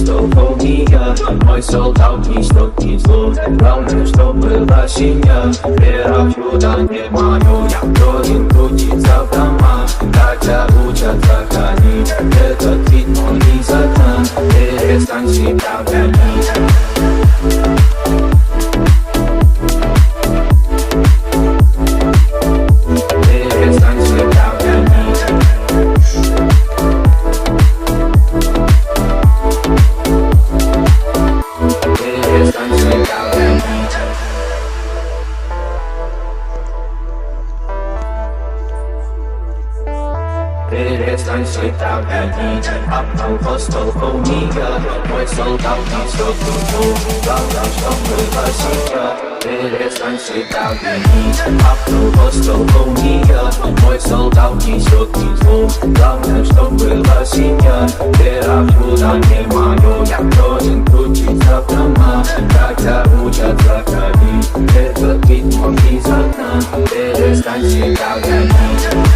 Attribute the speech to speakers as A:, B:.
A: апостол полния. Мой солдат ни что ни зло, главное, чтоб была семья. Вера в чудо не мою, я вроде крутится в дома. Хотя учатся ходить, этот вид мой из окна. Перестань себя гонить. Перестань себя гонить, апостол полния. Мой солдат ни что ни главное, чтоб была семья. Перестань себя гонить, апостол полния. Мой солдат ни что ни главное, чтоб была семья. Вера в чудо не мою, я должен крутиться в дома. Хотя учатся ходить, этот вид мой из окна. Перестань себя гонить.